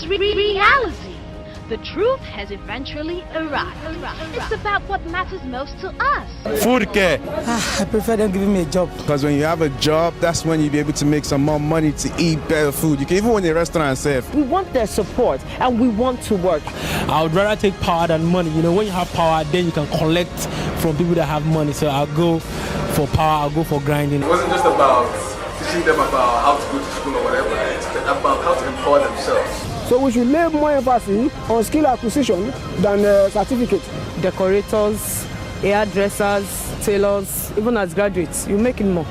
becomes reality. The truth has eventually arrived. It's about what matters most to us. Food care. I prefer them giving me a job. Because when you have a job, that's when you'll be able to make some more money to eat better food. You can even win a restaurant safe. We want their support and we want to work. I would rather take power than money. You know, when you have power, then you can collect from people that have money. So I'll go for power, I'll go for grinding. It wasn't just about teaching them about how to go to school or whatever. It's about how to empower themselves. So we should lay more emphasis on skill acquisition than certificate. Decorators, hairdressers, tailors, even as graduates, you're making more.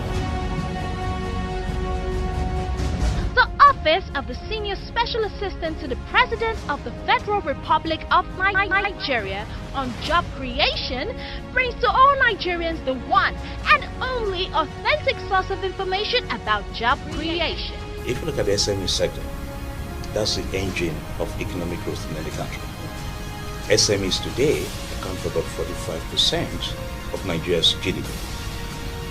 The Office of the Senior Special Assistant to the President of the Federal Republic of Nigeria on Job Creation brings to all Nigerians the one and only authentic source of information about job creation. If you look at the SME sector, that's the engine of economic growth in any country. SMEs today account for about 45% of Nigeria's GDP.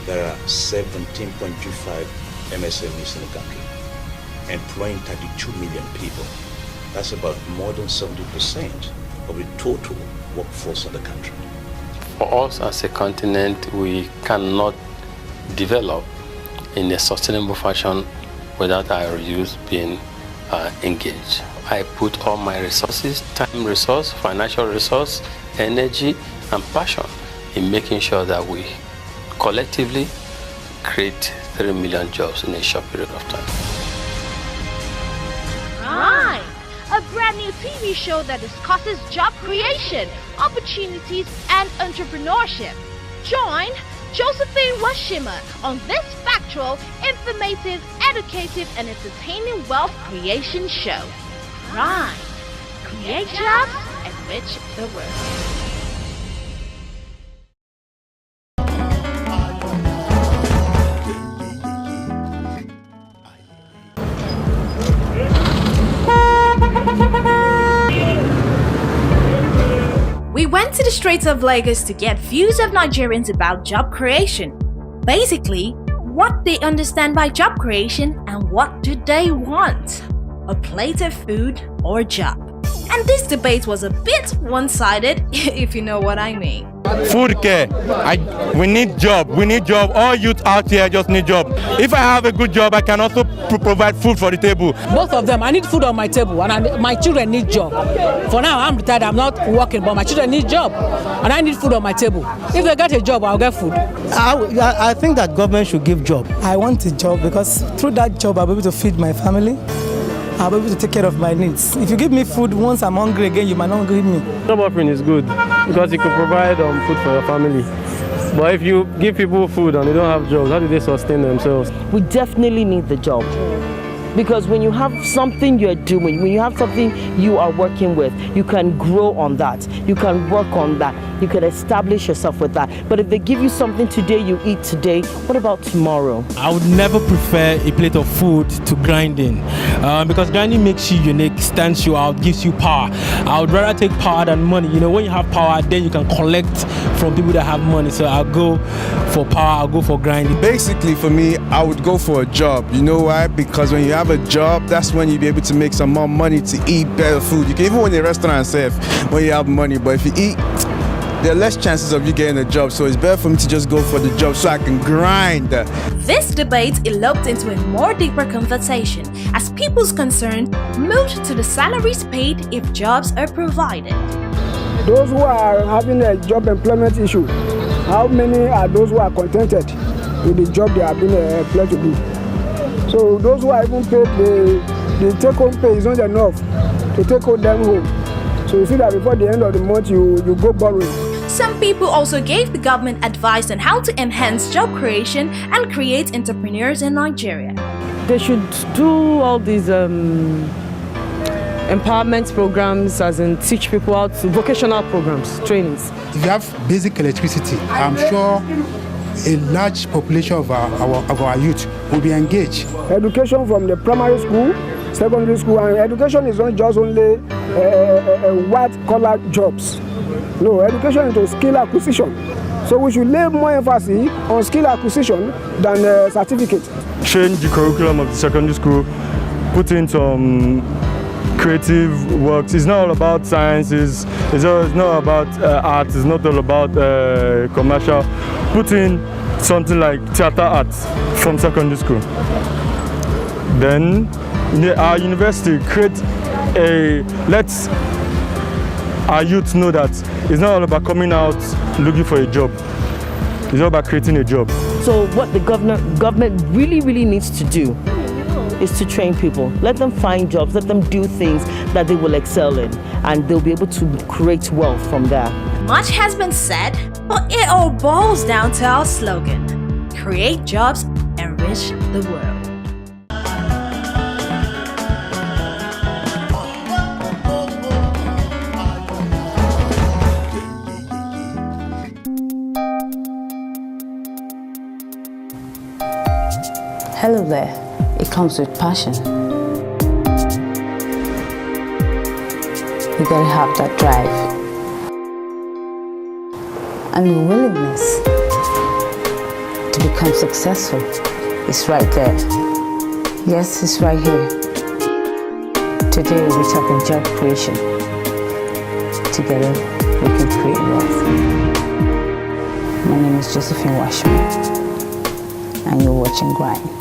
There are 17.25 MSMEs in the country, employing 32 million people. That's about more than 70% of the total workforce in the country. For us as a continent, we cannot develop in a sustainable fashion without our youth being engaged. I put all my resources, time resource, financial resource, energy and passion in making sure that we collectively create 3 million jobs in a short period of time. Right, a brand new TV show that discusses job creation, opportunities and entrepreneurship. Join Josephine Washima on this factual, informative, educative and entertaining wealth creation show. Right, create jobs, enrich the world. We went to the streets of Lagos to get views of Nigerians about job creation. Basically, what they understand by job creation and what do they want? A plate of food or a job? And this debate was a bit one-sided, if you know what I mean. Food care. We need job. We need job. All youth out here just need job. If I have a good job, I can also provide food for the table. Both of them. I need food on my table, and my children need job. For now, I'm retired. I'm not working, but my children need job, and I need food on my table. If they get a job, I'll get food. I think that government should give job. I want a job because through that job, I'll be able to feed my family. I'll be able to take care of my needs. If you give me food once I'm hungry again, you might not give me. Job offering is good because you can provide food for your family. But if you give people food and they don't have jobs, how do they sustain themselves? We definitely need the job. Because when you have something you're doing, when you have something you are working with, you can grow on that. You can work on that. You can establish yourself with that. But if they give you something today, you eat today, what about tomorrow? I would never prefer a plate of food to grinding because grinding makes you unique, stands you out, gives you power. I would rather take power than money. You know, when you have power, then you can collect from people that have money. So I'll go for power, I'll go for grinding. Basically, for me, I would go for a job. You know why? Because when you have a job, that's when you'll be able to make some more money to eat better food. You can even win a restaurant safe when you have money. But if you eat, there are less chances of you getting a job. So it's better for me to just go for the job so I can grind. This debate eloped into a more deeper conversation as people's concern moved to the salaries paid if jobs are provided. Those who are having a job employment issue, how many are those who are contented with the job they have been employed to do? So those who are even paid, the take-home pay is not enough to take them home. So you see that before the end of the month, you go borrowing. Some people also gave the government advice on how to enhance job creation and create entrepreneurs in Nigeria. They should do all these empowerment programs, as in teach people how to, vocational programs, trainings. If you have basic electricity, I'm sure a large population of our youth will be engaged. Education from the primary school, secondary school, and education is not just only white-collar jobs. No, education into skill acquisition. So we should lay more emphasis on skill acquisition than certificate. Change the curriculum of the secondary school, put in some creative works. It's not all about science, it's not about art, it's not all about commercial. Put in something like theater arts from secondary school. Then our university lets our youth know that it's not all about coming out looking for a job. It's all about creating a job. So what the government really needs to do is to train people. Let them find jobs, let them do things that they will excel in, and they'll be able to create wealth from there. Much has been said, but it all boils down to our slogan: create jobs, enrich the world. Hello there. It comes with passion. You gotta have that drive and the willingness to become successful. It's right there. Yes, it's right here. Today we're talking job creation. Together we can create wealth. My name is Josephine Washman, and you're watching Grind.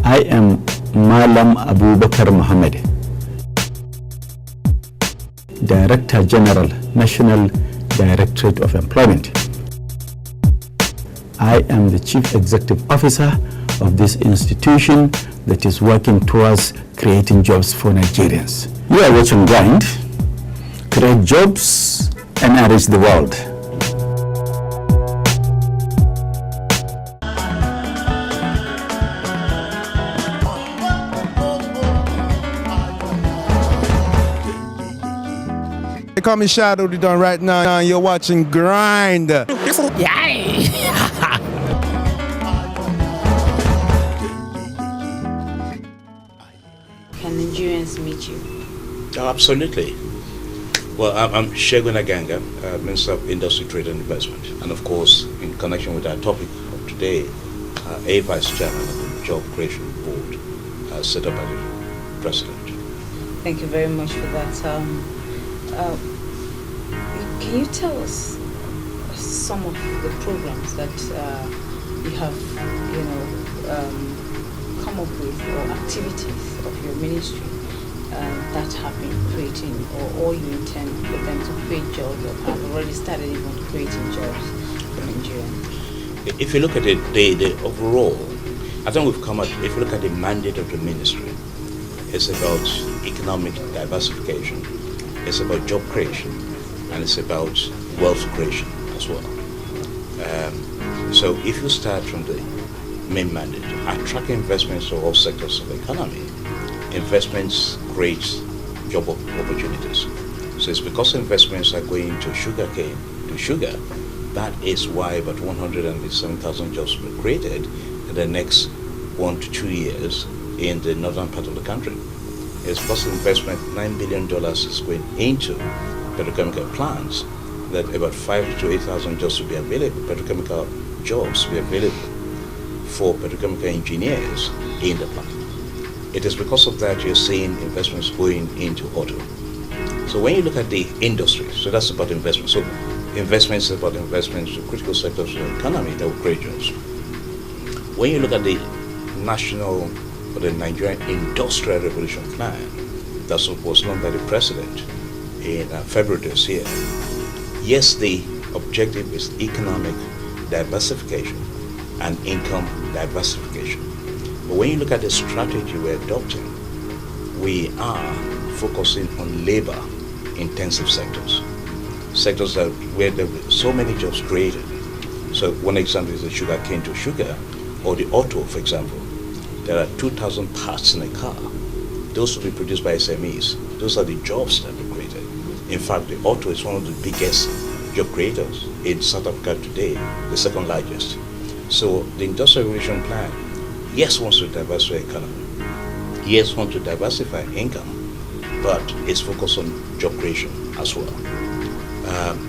I am Malam Abubakar Mohammed, Director General, National Directorate of Employment. I am the Chief Executive Officer of this institution that is working towards creating jobs for Nigerians. You are watching Grind, create jobs and enrich the world. They call me Shadow the Don right now. You're watching Grind. Can Nigerians meet you? Oh, absolutely. Well, I'm Segun Aganga, Minister of Industry, Trade and Investment. And of course, in connection with our topic of today, a Vice Chairman of the Job Creation Board set up by the President. Thank you very much for that. Can you tell us some of the programs that you have, come up with, or activities of your ministry that have been creating, or you intend for them to create jobs, or have already started even creating jobs for Nigerians? If you look at it, the overall, I think we've come at, if you look at the mandate of the ministry, it's about economic diversification, it's about job creation, and it's about wealth creation as well. So if you start from the main mandate, attract investments to all sectors of the economy, investments create job opportunities. So it's because investments are going to sugarcane, to sugar, that is why about 107,000 jobs were created in the next 1 to 2 years in the northern part of the country. It's because investment, $9 billion is going into petrochemical plants, that about 5 to 8,000 jobs will be available, petrochemical jobs will be available for petrochemical engineers in the plant. It is because of that you're seeing investments going into auto. So when you look at the industry, so that's about investment. So investments is about investments to critical sectors of the economy that will create jobs. When you look at the national or the Nigerian Industrial Revolution Plan that was known by the president in February this year. Yes, the objective is economic diversification and income diversification. But when you look at the strategy we're adopting, we are focusing on labor-intensive sectors that where there were so many jobs created. So one example is the sugar cane to sugar, or the auto, for example. There are 2,000 parts in a car. Those will be produced by SMEs. Those are the jobs that are created. In fact, the auto is one of the biggest job creators in South Africa today, the second largest. So the Industrial Revolution Plan, yes, wants to diversify the economy. Yes, wants to diversify income, but it's focused on job creation as well.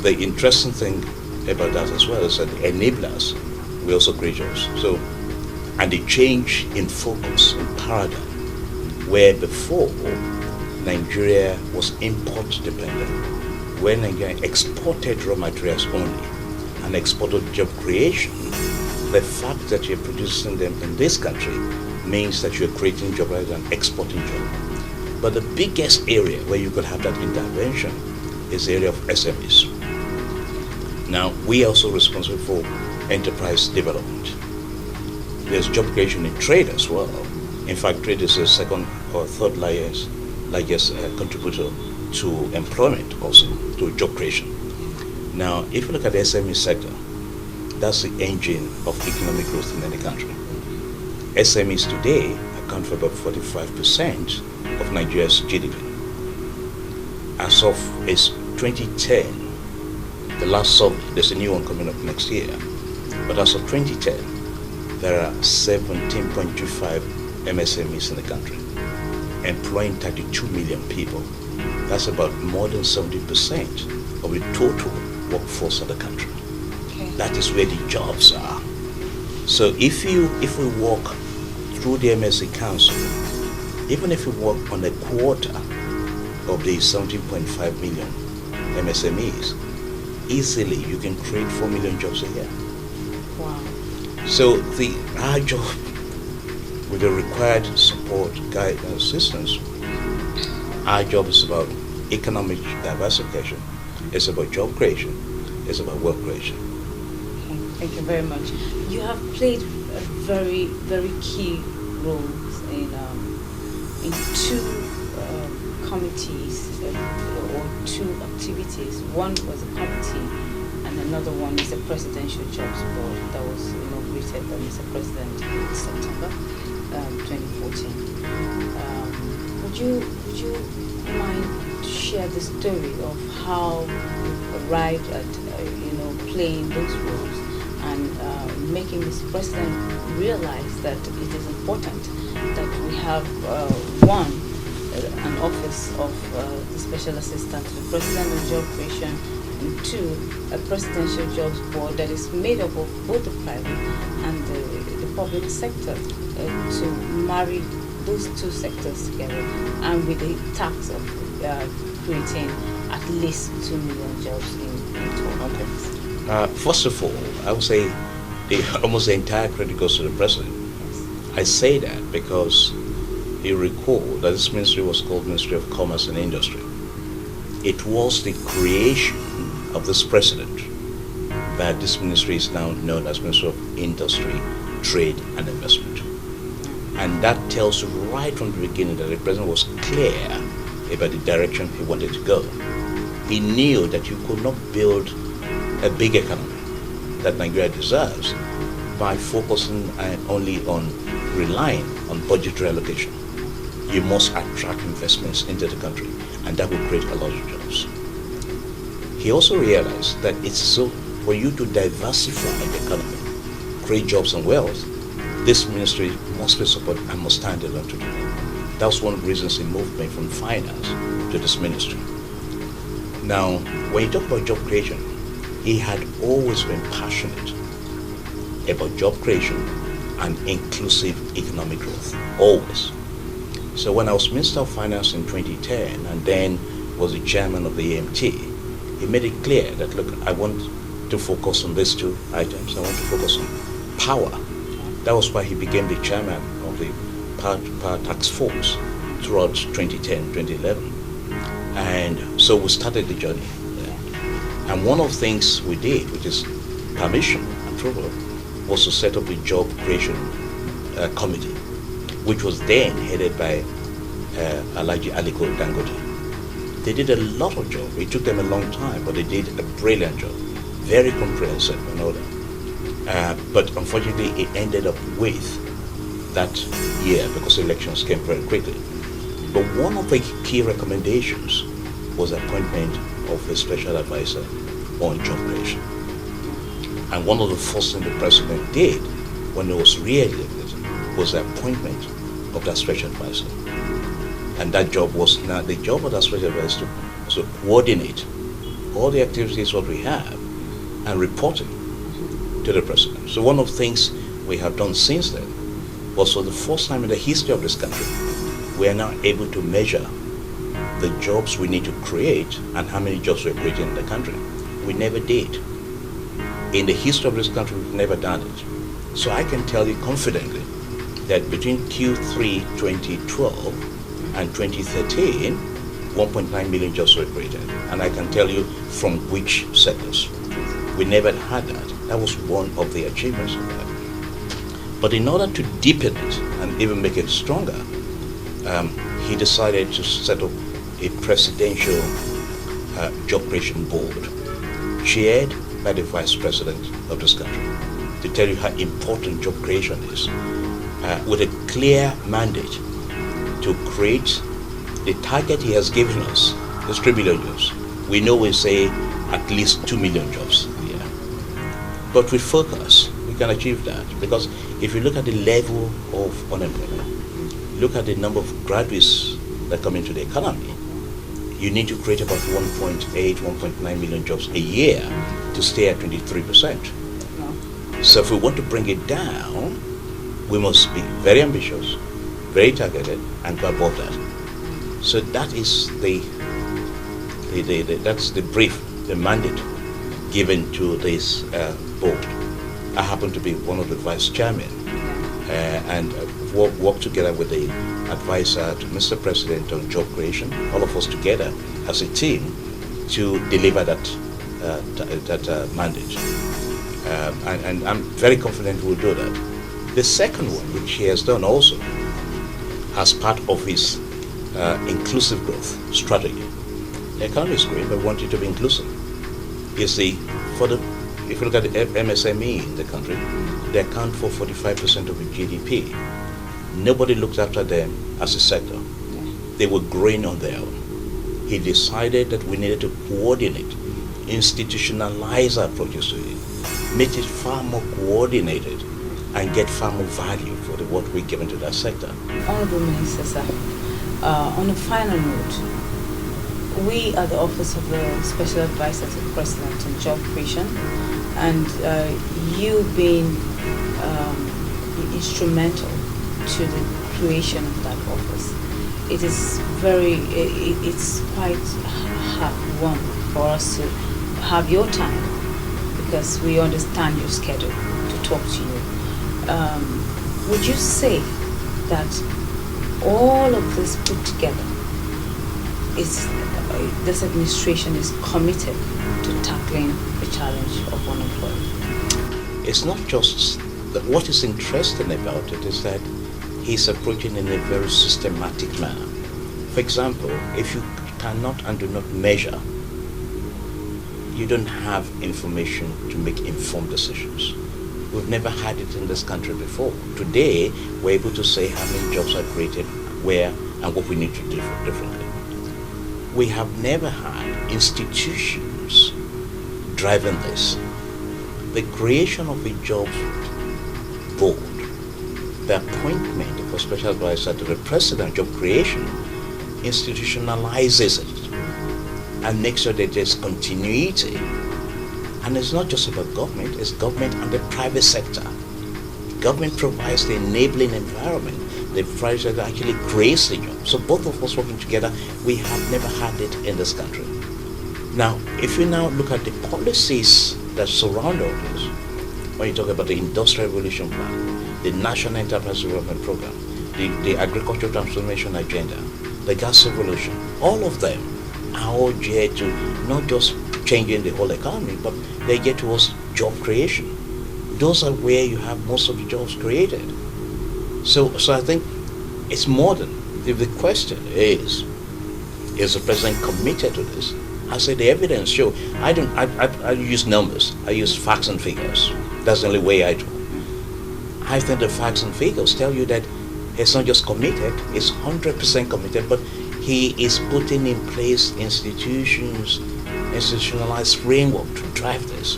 The interesting thing about that as well is that the enablers will also create jobs. So, and the change in focus, in paradigm, where before Nigeria was import dependent, where Nigeria exported raw materials only and exported job creation, the fact that you're producing them in this country means that you're creating jobs rather than exporting jobs. But the biggest area where you could have that intervention is the area of SMEs. Now, we are also responsible for enterprise development. There's job creation in trade as well. In fact, trade is the second or third largest contributor to employment, also to job creation. Now, if you look at the SME sector, that's the engine of economic growth in any country. SMEs today account for about 45% of Nigeria's GDP. As of 2010, the last survey, there's a new one coming up next year, but as of 2010, there are 17.25 MSMEs in the country, employing 32 million people. That's about more than 70% of the total workforce of the country. Okay. That is where the jobs are. So if we work through the MSC Council, even if we work on a quarter of the 17.5 million MSMEs, easily you can create 4 million jobs a year. Wow. So our job, with the required support, guidance, and assistance, our job is about economic diversification, it's about job creation, it's about work creation. Okay. Thank you very much. You have played a very, very key roles in two committees or two activities. One was a committee, and another one is the Presidential Jobs Board that was inaugurated by Mr. President in September 2014. Would you mind to share the story of how you arrived at playing those roles and making Mr. President realize that it is important that we have an office of the Special Assistant to the President on Job Creation, and two, a Presidential Jobs Board that is made up of both the private and the public sector to marry those two sectors together, and with the task of creating at least 2 million jobs in total. Okay. First of all, I would say almost the entire credit goes to the President. Yes. I say that because you recall that this ministry was called Ministry of Commerce and Industry. It was the creation of this president that this ministry is now known as Ministry of Industry, Trade and Investment. And that tells you right from the beginning that the president was clear about the direction he wanted to go. He knew that you could not build a big economy that Nigeria deserves by focusing only on relying on budgetary allocation. You must attract investments into the country, and that will create a lot of jobs. He also realized that it's so for you to diversify the economy, create jobs and wealth, this ministry must be supported and must stand alone to do that. That's one of the reasons he moved me from finance to this ministry. Now, when you talk about job creation, he had always been passionate about job creation and inclusive economic growth, always. So when I was Minister of Finance in 2010 and then was the chairman of the AMT, he made it clear that, look, I want to focus on these two items. I want to focus on power. That was why he became the chairman of of the power task force throughout 2010, 2011. And so we started the journey there. And one of the things we did, which is permission, approval, was to set up a job creation committee, which was then headed by Alhaji Aliko Dangote. They did a lot of job. It took them a long time, but they did a brilliant job, very comprehensive and all that. But unfortunately, it ended up with that year because elections came very quickly. But one of the key recommendations was the appointment of a special advisor on job creation. And one of the first things the president did when he was re-elected was the appointment of that special advisor. And that job was now the job of that special advisor was to coordinate all the activities what we have and report it to the president. So one of the things we have done since then was for the first time in the history of this country, we are now able to measure the jobs we need to create and how many jobs we're creating in the country. We never did. In the history of this country, we've never done it. So I can tell you confidently that between Q3 2012 and 2013, 1.9 million jobs were created. And I can tell you from which sectors. We never had that. That was one of the achievements of that. But in order to deepen it and even make it stronger, he decided to set up a presidential job creation board, chaired by the vice president of this country, to tell you how important job creation is, with a clear mandate to create the target he has given us, is 3 million jobs. We know we say at least 2 million jobs a year. But with focus, we can achieve that, because if you look at the level of unemployment, look at the number of graduates that come into the economy, you need to create about 1.8, 1.9 million jobs a year to stay at 23%. So if we want to bring it down, we must be very ambitious, very targeted, and go above that. So that is that's the brief, the mandate given to this board. I happen to be one of the vice chairmen, and work together with the advisor to Mr. President on job creation, all of us together as a team to deliver that mandate. And I'm very confident we'll do that. The second one, which he has done also as part of his inclusive growth strategy. The economy is great, but we want it to be inclusive. If you look at the MSME in the country, they account for 45% of the GDP. Nobody looked after them as a sector. They were growing on their own. He decided that we needed to coordinate, institutionalize our approaches to it, make it far more coordinated, and get far more value for the work we're giving to that sector. Honorable Minister, sir, on a final note, we are the Office of the Special Advisor to the President on Job Creation, and you being instrumental to the creation of that office. It is it's quite hard one for us to have your time, because we understand your schedule to talk to you. Would you say that all of this put together this administration is committed to tackling the challenge of unemployment? It's not just that. What is interesting about it is that he's approaching in a very systematic manner. For example, if you cannot and do not measure, you don't have information to make informed decisions. We've never had it in this country before. Today, we're able to say how many jobs are created, where, and what we need to do differently. We have never had institutions driving this. The creation of a jobs board, the appointment of a special advisor to the president of job creation, institutionalizes it and makes sure that there's continuity. And it's not just about government, it's government and the private sector. Government provides the enabling environment. The private sector actually creates the job. So both of us working together, we have never had it in this country. Now, if you now look at the policies that surround all this, when you talk about the Industrial Revolution Plan, the National Enterprise Development Program, the Agricultural Transformation Agenda, the Gas Revolution, all of them are all geared to not just changing the whole economy, but they get towards job creation. Those are where you have most of the jobs created. So I think it's modern. If the question is the president committed to this? I say the evidence show. I use numbers. I use facts and figures. That's the only way I do. I think the facts and figures tell you that he's not just committed, he's 100% committed, but he is putting in place institutionalized framework to drive this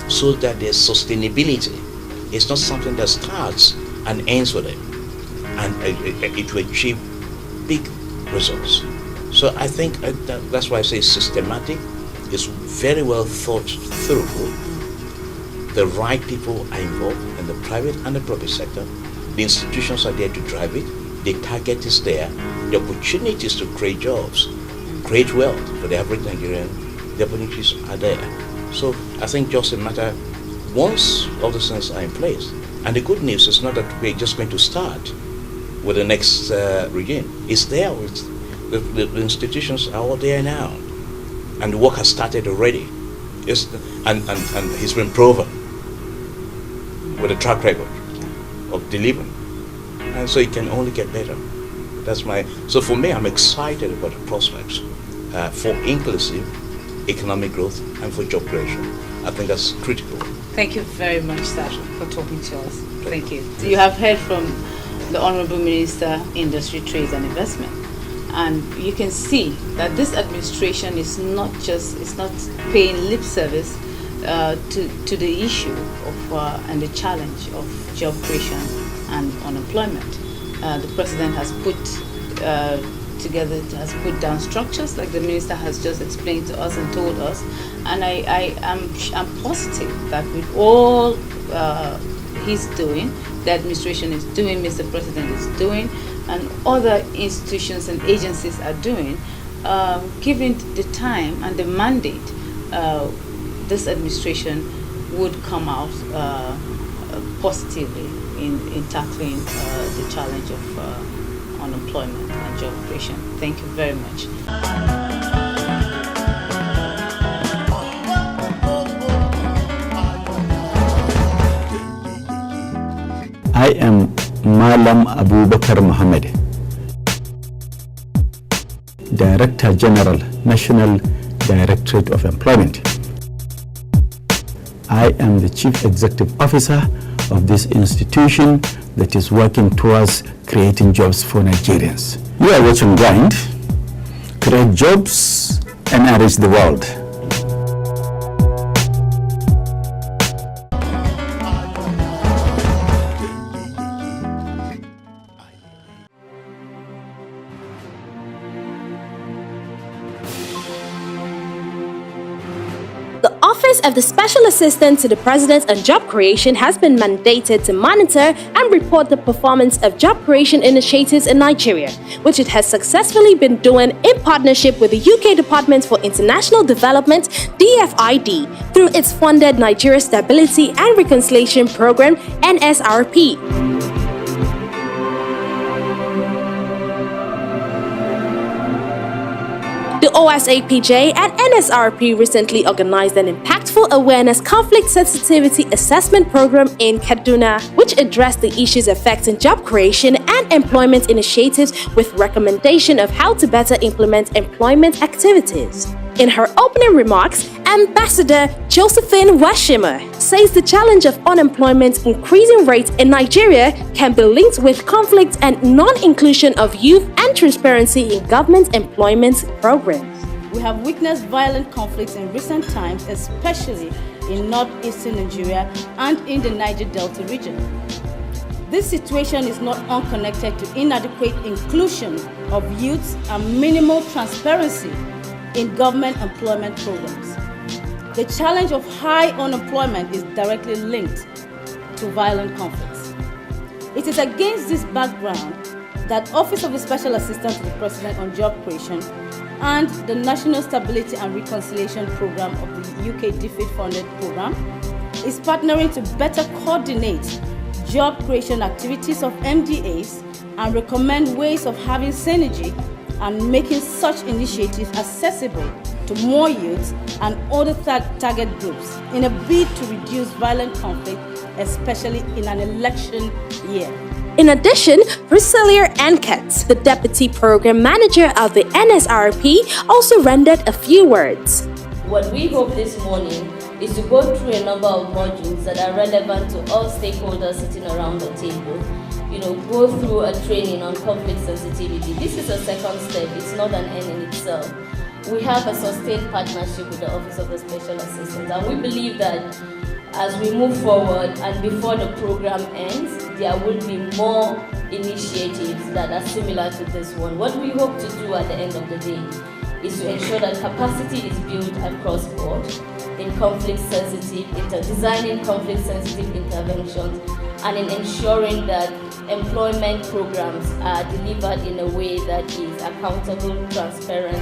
so that there's sustainability. It's not something that starts and ends with it, and it will achieve big results. So I think that's why I say systematic. It's very well thought through. The right people are involved in the private and the public sector. The institutions are there to drive it. The target is there. The opportunities to create jobs, create wealth for the average Nigerian, the opportunities are there. So I think just a matter, once all the things are in place, and the good news is not that we're just going to start with the next regime. It's there. The institutions are all there now, and the work has started already. And he's been proven with a track record of delivering, and so it can only get better. So for me, I'm excited about the prospects for inclusive economic growth and for job creation. I think that's critical. Thank you very much, sir, for talking to us. Thank you. You have heard from the Honorable Minister, Industry, Trade and Investment. And you can see that this administration is not paying lip service to the issue of and the challenge of job creation and unemployment. The president has put down structures like the minister has just explained to us and told us. And I'm positive that with all he's doing, the administration is doing, Mr. President is doing, and other institutions and agencies are doing, given the time and the mandate, this administration would come out positively in tackling the challenge of unemployment and job creation. Thank you very much. I am Malam Abubakar Mohammed, Director General, National Directorate of Employment. I am the Chief Executive Officer of this institution that is working towards creating jobs for Nigerians. You are watching Grind, create jobs and enrich the world. The Office of the Special Assistant to the President on Job Creation has been mandated to monitor and report the performance of job creation initiatives in Nigeria, which it has successfully been doing in partnership with the UK Department for International Development, DFID, through its funded Nigeria Stability and Reconciliation Program, NSRP. The OSAPJ and NSRP recently organized an impactful awareness conflict sensitivity assessment program in Kaduna, which addressed the issues affecting job creation and employment initiatives with recommendation of how to better implement employment activities. In her opening remarks, Ambassador Josephine Washima says the challenge of unemployment increasing rate in Nigeria can be linked with conflict and non-inclusion of youth and transparency in government employment programs. We have witnessed violent conflicts in recent times, especially in northeastern Nigeria and in the Niger Delta region. This situation is not unconnected to inadequate inclusion of youths and minimal transparency in government employment programs. The challenge of high unemployment is directly linked to violent conflicts. It is against this background that Office of the Special Assistant to the President on Job Creation and the National Stability and Reconciliation Program of the UK DFID funded program is partnering to better coordinate job creation activities of MDAs and recommend ways of having synergy and making such initiatives accessible to more youths and other target groups in a bid to reduce violent conflict, especially in an election year. In addition, Priscilla Enket, the Deputy Program Manager of the NSRP, also rendered a few words. What we hope this morning is to go through a number of modules that are relevant to all stakeholders sitting around the table. Go through a training on conflict sensitivity. This is a second step, it's not an end in itself. We have a sustained partnership with the Office of the Special Assistant, and we believe that as we move forward and before the program ends, there will be more initiatives that are similar to this one. What we hope to do at the end of the day is to ensure that capacity is built across board in designing conflict-sensitive interventions, and in ensuring that employment programs are delivered in a way that is accountable, transparent,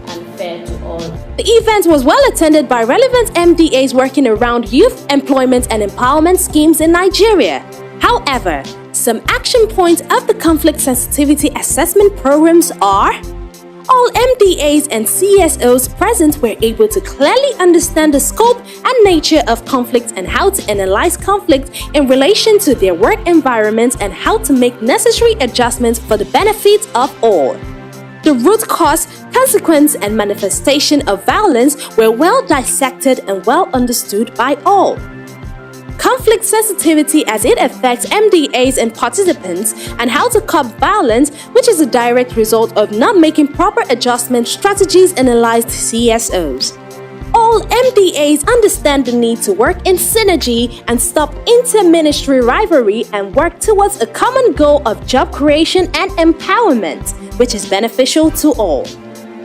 and fair to all. The event was well attended by relevant MDAs working around youth employment and empowerment schemes in Nigeria. However, some action points of the conflict sensitivity assessment programs are: all MDAs and CSOs present were able to clearly understand the scope and nature of conflict and how to analyze conflict in relation to their work environment and how to make necessary adjustments for the benefit of all. The root cause, consequence, and manifestation of violence were well dissected and well understood by all. Conflict sensitivity as it affects MDAs and participants, and how to curb violence, which is a direct result of not making proper adjustment strategies, analyzed CSOs. All MDAs understand the need to work in synergy and stop inter-ministry rivalry and work towards a common goal of job creation and empowerment, which is beneficial to all.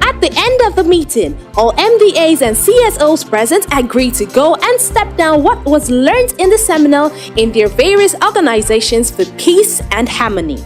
At the end of the meeting, all MDAs and CSOs present agreed to go and step down what was learned in the seminar in their various organizations for peace and harmony.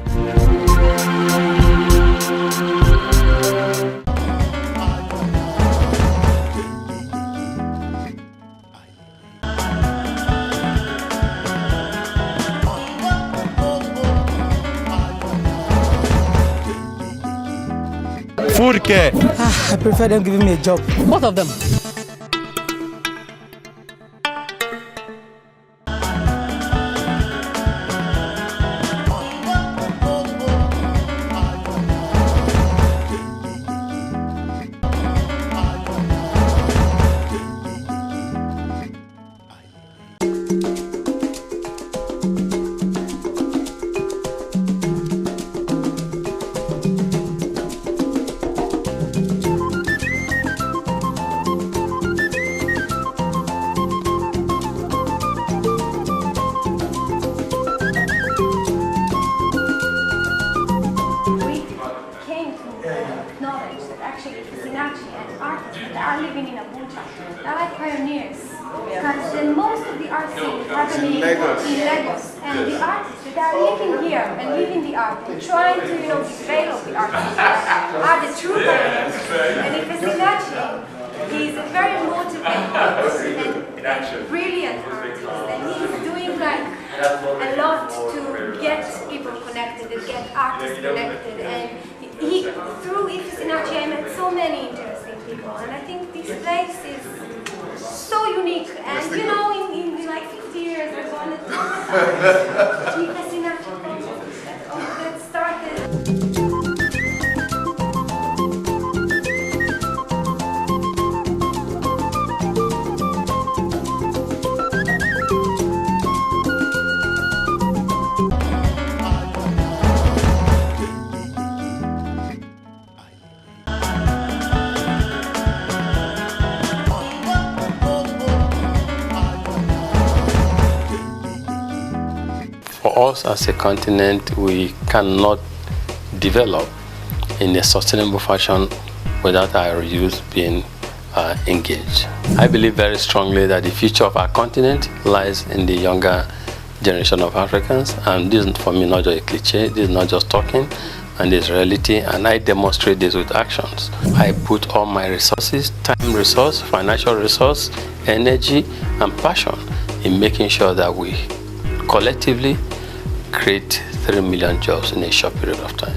Food care. I prefer them giving me a job. Both of them. For us as a continent, we cannot develop in a sustainable fashion without our youth being engaged. I believe very strongly that the future of our continent lies in the younger generation of Africans, and this is for me not just a cliche, this is not just talking, and this is reality, and I demonstrate this with actions. I put all my resources, time resource, financial resource, energy, and passion in making sure that we collectively create 3 million jobs in a short period of time.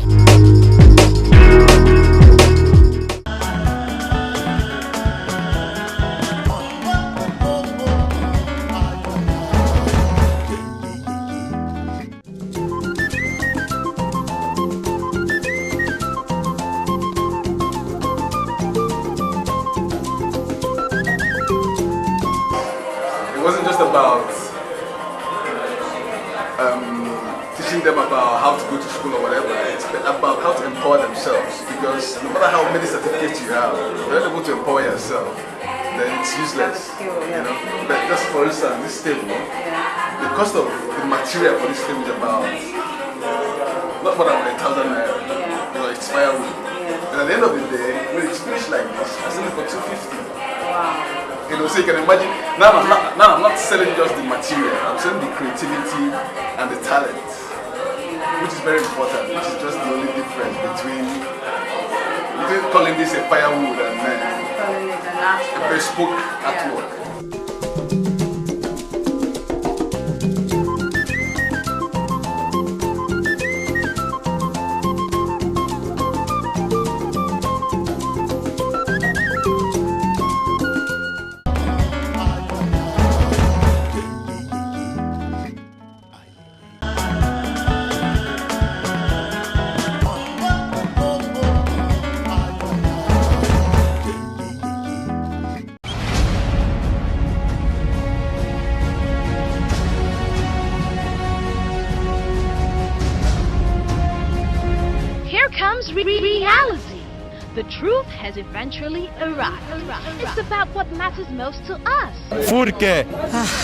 It wasn't just about teaching them about how to go to school or whatever. It's about how to empower themselves, because no matter how many certificates you have, if you're not able to empower yourself, then it's useless. You know? But just for instance, this table, the cost of the material for this table is about not more than 1,000 naira. You know, it's firewood. And at the end of the day, when it's finished like this, I sell it for 250. Wow. You know, so you can imagine, now I'm not selling just the material, I'm selling the creativity and the talent, which is very important, which is just the only difference between calling this a firewood and a bespoke artwork. Comes reality. The truth has eventually arrived. It's about what matters most to us. Food care.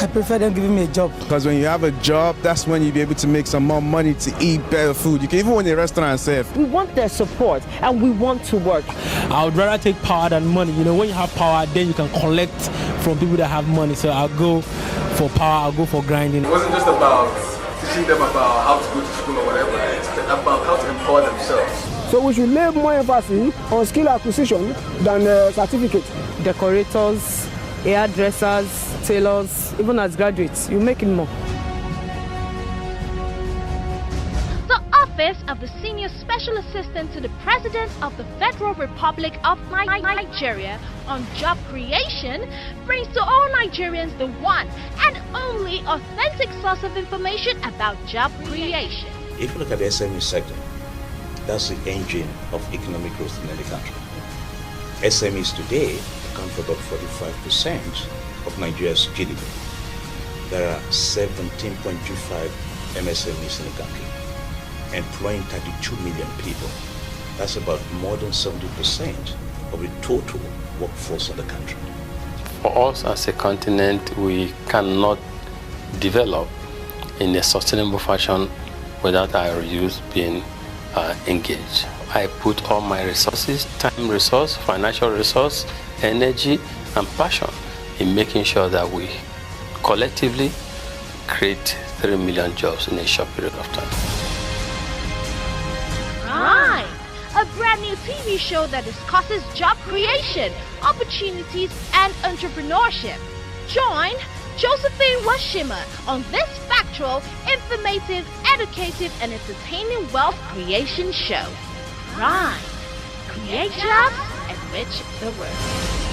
I prefer them giving me a job. Because when you have a job, that's when you'll be able to make some more money to eat better food. You can even when the restaurant serve. We want their support and we want to work. I would rather take power than money. You know, when you have power, then you can collect from people that have money. So I'll go for power, I'll go for grinding. It wasn't just about teaching them about how to go to school or whatever. It's about how to empower themselves. So we should lay more emphasis on skill acquisition than certificate. Decorators, hairdressers, tailors, even as graduates, you're making more. The Office of the Senior Special Assistant to the President of the Federal Republic of Nigeria on Job Creation brings to all Nigerians the one and only authentic source of information about job creation. If you look at the SME sector, that's the engine of economic growth in any country. SMEs today account for about 45% of Nigeria's GDP. There are 17.25 MSMEs in the country, employing 32 million people. That's about more than 70% of the total workforce of the country. For us as a continent, we cannot develop in a sustainable fashion without our youth being engaged. I put all my resources, time resource, financial resource, energy, and passion in making sure that we collectively create 3 million jobs in a short period of time. Right. A brand new TV show that discusses job creation, opportunities, and entrepreneurship. Join Josephine Washima on this factual, informative, educative, and entertaining wealth creation show. Right. Create jobs, enrich the world.